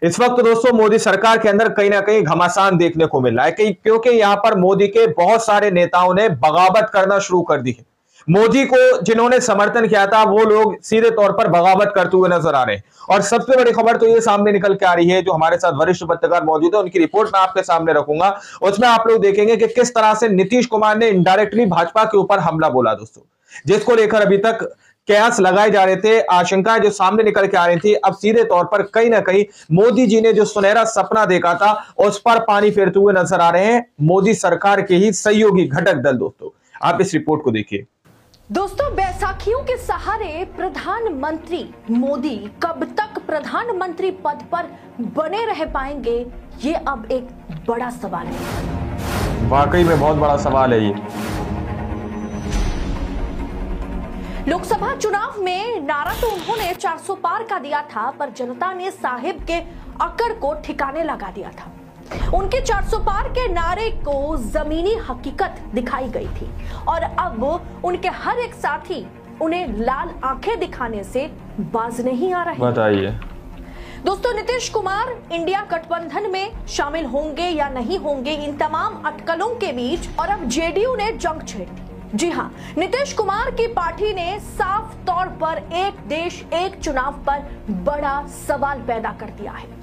इस वक्त दोस्तों मोदी सरकार के अंदर कहीं ना कहीं घमासान देखने को मिल रहा है क्योंकि यहां पर मोदी के बहुत सारे नेताओं ने बगावत करना शुरू कर दी है। मोदी को जिन्होंने समर्थन किया था वो लोग सीधे तौर पर बगावत करते हुए नजर आ रहे हैं। और सबसे बड़ी खबर तो ये सामने निकल के आ रही है, जो हमारे साथ वरिष्ठ पत्रकार मौजूद है उनकी रिपोर्ट मैं आपके सामने रखूंगा। उसमें आप लोग देखेंगे कि किस तरह से नीतीश कुमार ने इनडायरेक्टली भाजपा के ऊपर हमला बोला दोस्तों, जिसको लेकर अभी तक कयास लगाए जा रहे थे, आशंकाएं जो सामने निकल के आ रही थी, अब सीधे तौर पर कहीं ना कहीं मोदी जी ने जो सुनहरा सपना देखा था उस पर पानी फेरते हुए नजर आ रहे हैं मोदी सरकार के ही सहयोगी घटक दल। दोस्तों आप इस रिपोर्ट को देखिए। दोस्तों बैसाखियों के सहारे प्रधानमंत्री मोदी कब तक प्रधानमंत्री पद पर बने रह पाएंगे, ये अब एक बड़ा सवाल है। वाकई में बहुत बड़ा सवाल है ये। लोकसभा चुनाव में नारा तो उन्होंने 400 पार का दिया था, पर जनता ने साहिब के अकड़ को ठिकाने लगा दिया था। उनके 400 पार के नारे को जमीनी हकीकत दिखाई गई थी और अब उनके हर एक साथी उन्हें लाल आंखें दिखाने से बाज नहीं आ रहे। बताइए दोस्तों, नीतीश कुमार इंडिया गठबंधन में शामिल होंगे या नहीं होंगे, इन तमाम अटकलों के बीच और अब जेडीयू ने जंग छेड़ दी। जी हां, नीतीश कुमार की पार्टी ने साफ तौर पर एक देश एक चुनाव पर बड़ा सवाल पैदा कर दिया है।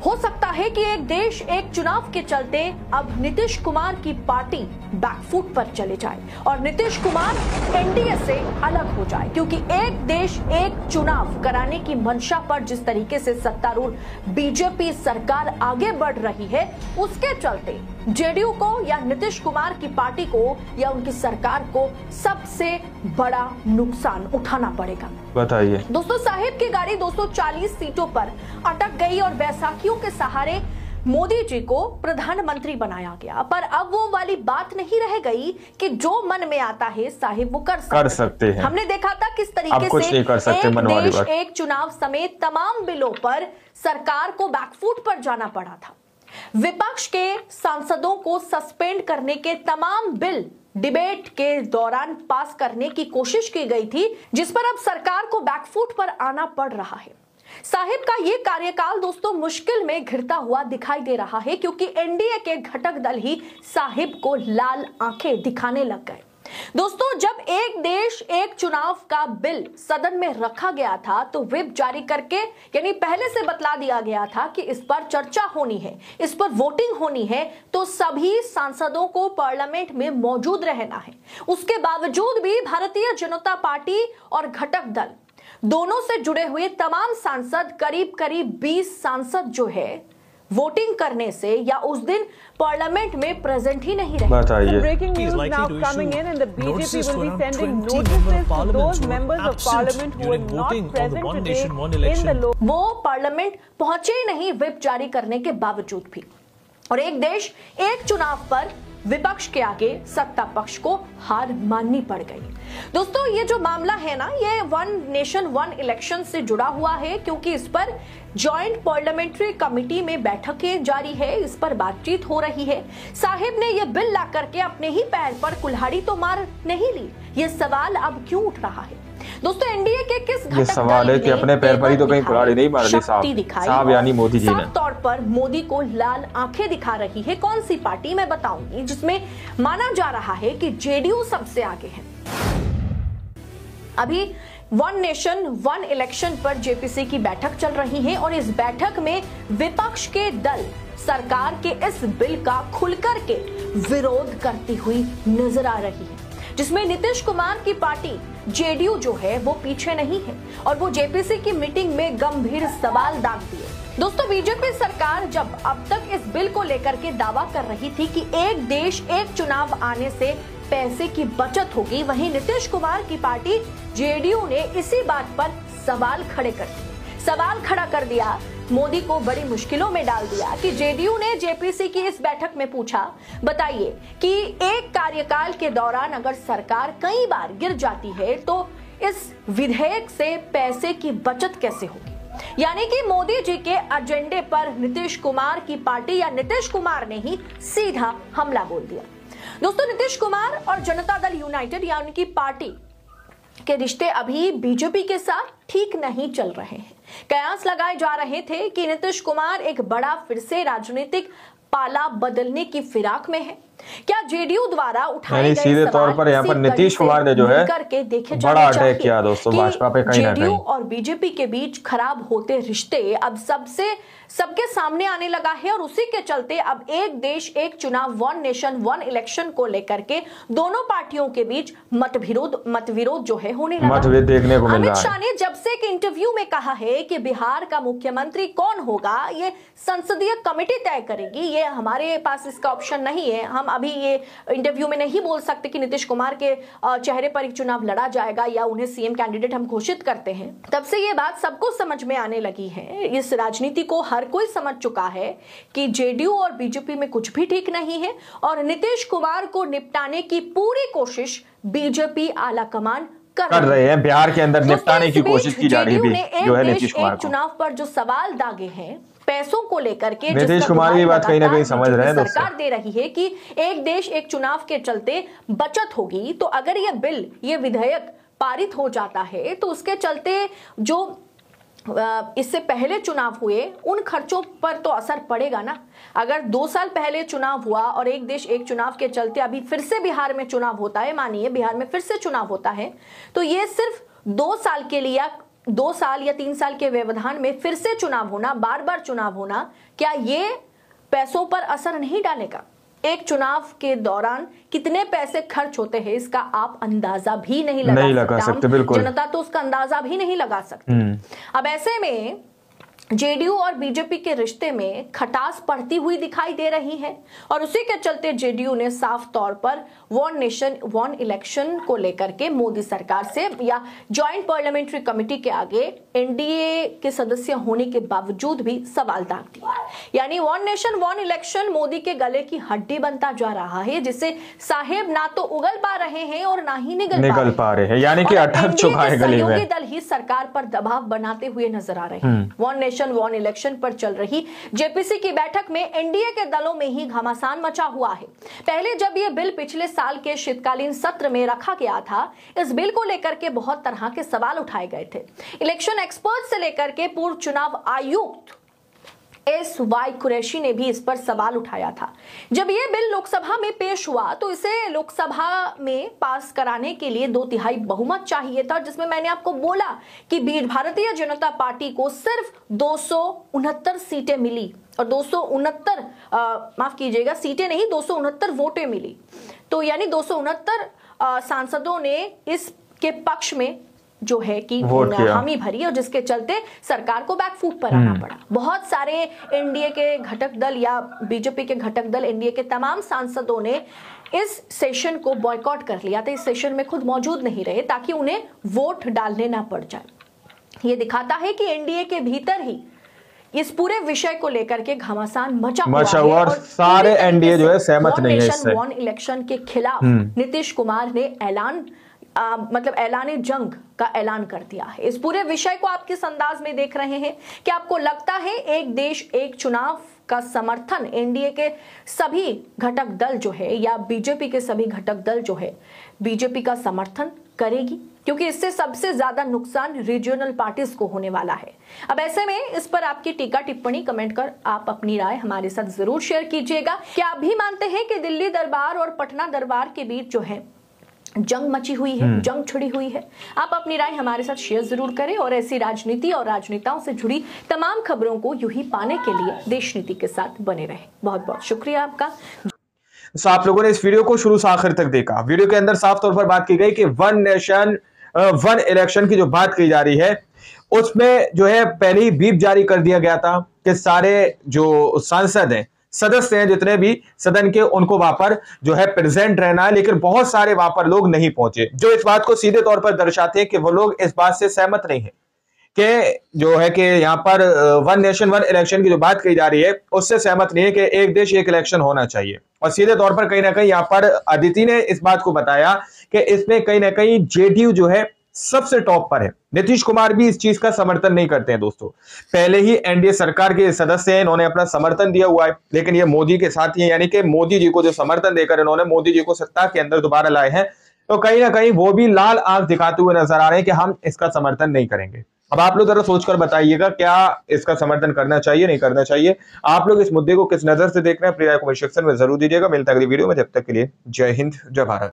हो सकता है कि एक देश एक चुनाव के चलते अब नीतीश कुमार की पार्टी बैकफुट पर चले जाए और नीतीश कुमार एनडीए से अलग हो जाए, क्योंकि एक देश एक चुनाव कराने की मंशा पर जिस तरीके से सत्तारूढ़ बीजेपी सरकार आगे बढ़ रही है, उसके चलते जेडीयू को या नीतीश कुमार की पार्टी को या उनकी सरकार को सबसे बड़ा नुकसान उठाना पड़ेगा। बताइए दोस्तों, साहिब की गाड़ी 240 सीटों पर अटक गई और बैसाखियों के सहारे मोदी जी को प्रधानमंत्री बनाया गया, पर अब वो वाली बात नहीं रह गई कि जो मन में आता है साहिब वो कर सकते हैं। हमने देखा था किस तरीके से एक देश एक चुनाव समेत तमाम बिलों पर सरकार को बैकफुट पर जाना पड़ा था। विपक्ष के सांसदों को सस्पेंड करने के तमाम बिल डिबेट के दौरान पास करने की कोशिश की गई थी, जिस पर अब सरकार को बैकफुट पर आना पड़ रहा है। साहिब का ये कार्यकाल दोस्तों मुश्किल में घिरता हुआ दिखाई दे रहा है, क्योंकि एनडीए के घटक दल ही साहिब को लाल आंखें दिखाने लग गए। दोस्तों, जब एक देश एक चुनाव का बिल सदन में रखा गया था तो व्हिप जारी करके यानी पहले से बतला दिया गया था कि इस पर चर्चा होनी है, इस पर वोटिंग होनी है, तो सभी सांसदों को पार्लियामेंट में मौजूद रहना है। उसके बावजूद भी भारतीय जनता पार्टी और घटक दल दोनों से जुड़े हुए तमाम सांसद, करीब करीब 20 सांसद जो है वोटिंग करने से या उस दिन पार्लियामेंट में प्रेजेंट ही नहीं रहे। बताइए breaking news now coming in and the BJP will be sending notices to those members of parliament who were not present today in the वो पार्लियामेंट पहुंचे ही नहीं व्हिप जारी करने के बावजूद भी। और एक देश एक चुनाव पर विपक्ष के आगे सत्ता पक्ष को हार माननी पड़ गई। दोस्तों, ये जो मामला है ना, ये वन नेशन वन इलेक्शन से जुड़ा हुआ है, क्योंकि इस पर जॉइंट पार्लियामेंट्री कमेटी में बैठकें जारी है, इस पर बातचीत हो रही है। साहिब ने ये बिल ला करके अपने ही पैर पर कुल्हाड़ी तो मार नहीं ली, ये सवाल अब क्यों उठ रहा है? दोस्तों, एनडीए के किस घटक ये सवाल है कि अपने पैर पर ही तो कहीं कुल्हाड़ी नहीं मार दी साहब यानी मोदी जी ने। साफ तौर पर मोदी को लाल आंखें दिखा रही है कौन सी पार्टी, मैं बताऊंगी, जिसमें माना जा रहा है कि जेडीयू सबसे आगे है। अभी वन नेशन वन इलेक्शन पर जेपीसी की बैठक चल रही है और इस बैठक में विपक्ष के दल सरकार के इस बिल का खुलकर के विरोध करती हुई नजर आ रही है, जिसमें नीतीश कुमार की पार्टी जेडीयू जो है वो पीछे नहीं है और वो जेपीसी की मीटिंग में गंभीर सवाल दाग दिए। दोस्तों, बीजेपी सरकार जब अब तक इस बिल को लेकर के दावा कर रही थी कि एक देश एक चुनाव आने से पैसे की बचत होगी, वहीं नीतीश कुमार की पार्टी जेडीयू ने इसी बात पर सवाल खड़ा कर दिया, मोदी को बड़ी मुश्किलों में डाल दिया कि जेडीयू ने जेपीसी की इस बैठक में पूछा, बताइए कि एक कार्यकाल के दौरान अगर सरकार कई बार गिर जाती है तो इस विधेयक से पैसे की बचत कैसे होगी? यानी कि मोदी जी के एजेंडे पर नीतीश कुमार की पार्टी या नीतीश कुमार ने ही सीधा हमला बोल दिया। दोस्तों, नीतीश कुमार और जनता दल यूनाइटेड या उनकी पार्टी के रिश्ते अभी बीजेपी के साथ ठीक नहीं चल रहे हैं। कयास लगाए जा रहे थे कि नीतीश कुमार एक बड़ा फिर से राजनीतिक पाला बदलने की फिराक में है। क्या जेडीयू द्वारा उठाए गए सीधे तौर पर यहाँ पर नीतीश कुमार ने जो है करके देखे बड़ा अटैक किया दोस्तों भाजपा पे कहीं ना कहीं। जेडीयू और बीजेपी के बीच खराब होते रिश्ते अब सबके सामने आने लगा है और उसी के चलते अब एक देश एक चुनाव, वन नेशन वन इलेक्शन को लेकर के दोनों पार्टियों के बीच मतविरोध जो है होने लगा। मतभेद देखने को मिल रहा है। अमित शाह ने जब से एक इंटरव्यू में कहा है कि बिहार का मुख्यमंत्री कौन होगा ये संसदीय कमेटी तय करेगी, ये हमारे पास इसका ऑप्शन नहीं है, हम अभी ये इंटरव्यू में नहीं बोल सकते कि नीतीश कुमार के चेहरे पर एक चुनाव लड़ा जाएगा या उन्हें सीएम कैंडिडेट हम घोषित करते हैं। तब से ये बात सबको समझ में आने लगी है, इस राजनीति को हर कोई समझ चुका है कि जेडीयू और बीजेपी में कुछ भी ठीक नहीं है और नीतीश कुमार को निपटाने की पूरी कोशिश बीजेपी आला कमान कर रहे हैं। बिहार के अंदर निपटाने की कोशिश की जा रही है जो है नीतीश कुमार को। चुनाव पर जो सवाल दागे हैं पैसों को लेकर के, नीतीश कुमार की बात कहीं ना कहीं समझ रहे हैं। सरकार दे रही है कि एक देश एक चुनाव के चलते बचत होगी, तो अगर ये बिल, ये विधेयक पारित हो जाता है तो उसके चलते जो इससे पहले चुनाव हुए उन खर्चों पर तो असर पड़ेगा ना। अगर 2 साल पहले चुनाव हुआ और एक देश एक चुनाव के चलते अभी फिर से बिहार में चुनाव होता है, मानिए बिहार में फिर से चुनाव होता है, तो ये सिर्फ 2 साल के लिए, 2 साल या 3 साल के व्यवधान में फिर से चुनाव होना, बार बार चुनाव होना, क्या ये पैसों पर असर नहीं डालेगा? एक चुनाव के दौरान कितने पैसे खर्च होते हैं इसका आप अंदाजा भी नहीं लगा सकते। बिल्कुल, जनता तो उसका अंदाजा भी नहीं लगा सकती। अब ऐसे में जेडीयू और बीजेपी के रिश्ते में खटास बढ़ती हुई दिखाई दे रही है और उसी के चलते जेडीयू ने साफ तौर पर वन नेशन वन इलेक्शन को लेकर के मोदी सरकार से या ज्वाइंट पार्लियामेंट्री कमेटी के आगे एनडीए के सदस्य होने के बावजूद भी सवाल दाग दिया। यानी one nation one election Modi के गले की हड्डी बनता जा रहा है, जिससे साहेब ना तो उगल पा रहे हैं और ना ही निगल पा रहे हैं, यानी कि अटक चुका है गले में। दल ही सरकार पर दबाव बनाते हुए नजर आ रहे हैं। वन नेशन वन इलेक्शन पर चल रही जेपीसी की बैठक में एनडीए के दलों में ही घमासान मचा हुआ है। पहले जब यह बिल पिछले साल के शीतकालीन सत्र में रखा गया था, इस बिल को लेकर के बहुत तरह के सवाल उठाए गए थे। इलेक्शन एक्सपर्ट से लेकर के पूर्व चुनाव आयुक्त एस.वाई. कुरैशी ने भी इस पर सवाल उठाया था। जब यह बिल लोकसभा में पेश हुआ तो इसे लोकसभा में पास कराने के लिए 2/3 बहुमत चाहिए था, जिसमें मैंने आपको बोला कि भारतीय जनता पार्टी को सिर्फ 269 सीटें मिली और 269 माफ कीजिएगा सीटें नहीं 269 वोटें मिली। तो यानी 269 सांसदों ने इसके पक्ष में जो है कि हामी भरी और जिसके चलते सरकार को बैकफुट पर आना पड़ा। बहुत सारे एनडीए के घटक दल या बीजेपी के घटक दल, एनडीए के तमाम सांसदों ने इस सेशन को बॉयकॉट कर लिया था, इस सेशन में खुद मौजूद नहीं रहे ताकि उन्हें वोट डालने ना पड़ जाए। ये दिखाता है कि एनडीए के भीतर ही इस पूरे विषय को लेकर के घमासान मचा हुआ और सारे एनडीए जो है सहमत नहीं है इससे। वन इलेक्शन के खिलाफ नीतीश कुमार ने ऐलान जंग का ऐलान कर दिया है। इस पूरे विषय को आप किस अंदाज में देख रहे हैं? क्या आपको लगता है एक देश एक चुनाव का समर्थन एनडीए के सभी घटक दल जो है या बीजेपी के सभी घटक दल जो है बीजेपी का समर्थन करेगी? क्योंकि इससे सबसे ज्यादा नुकसान रीजनल पार्टीज को होने वाला है। अब ऐसे में इस पर आपकी टीका टिप्पणी कमेंट कर आप अपनी राय हमारे साथ जरूर शेयर कीजिएगा। क्या आप भी मानते हैं कि दिल्ली दरबार और पटना दरबार के बीच जो है जंग मची हुई है, जंग छिड़ी हुई है? आप अपनी राय हमारे साथ शेयर जरूर करें और ऐसी राजनीति और राजनेताओं से जुड़ी तमाम खबरों को यूं ही पाने के लिए देश नीति के साथ बने रहें। बहुत बहुत शुक्रिया आपका। तो आप लोगों ने इस वीडियो को शुरू से आखिर तक देखा। वीडियो के अंदर साफ तौर पर बात की गई कि वन नेशन वन इलेक्शन की जो बात की जा रही है उसमें जो है पहले ही बीप जारी कर दिया गया था कि सारे जो सांसद हैं, सदस्य हैं, जितने भी सदन के, उनको वहां पर जो है प्रेजेंट रहना है। लेकिन बहुत सारे वहां पर लोग नहीं पहुंचे, जो इस बात को सीधे तौर पर दर्शाते हैं कि वो लोग इस बात से सहमत नहीं है कि जो है कि यहाँ पर वन नेशन वन इलेक्शन की जो बात कही जा रही है उससे सहमत नहीं है कि एक देश एक इलेक्शन होना चाहिए। और सीधे तौर पर कहीं ना कहीं यहाँ पर अदिति ने इस बात को बताया कि इसमें कहीं ना कहीं जेडीयू जो है सबसे टॉप पर है। नीतीश कुमार भी इस चीज का समर्थन नहीं करते हैं दोस्तों। पहले ही एनडीए सरकार के सदस्य हैं, इन्होंने अपना समर्थन दिया हुआ है, लेकिन ये मोदी के साथ ही है, यानी कि मोदी जी को जो समर्थन देकर इन्होंने मोदी जी को सत्ता के अंदर दोबारा लाए हैं। तो कहीं ना कहीं वो भी लाल आंख दिखाते हुए नजर आ रहे हैं कि हम इसका समर्थन नहीं करेंगे। अब आप लोग जरा सोचकर बताइएगा, क्या इसका समर्थन करना चाहिए, नहीं करना चाहिए? आप लोग इस मुद्दे को किस नजर से देख रहे हैं? अपनी राय कमेंट सेक्शन में जरूर दीजिएगा। मिलता है अगली वीडियो में, जब तक के लिए जय हिंद, जय भारत।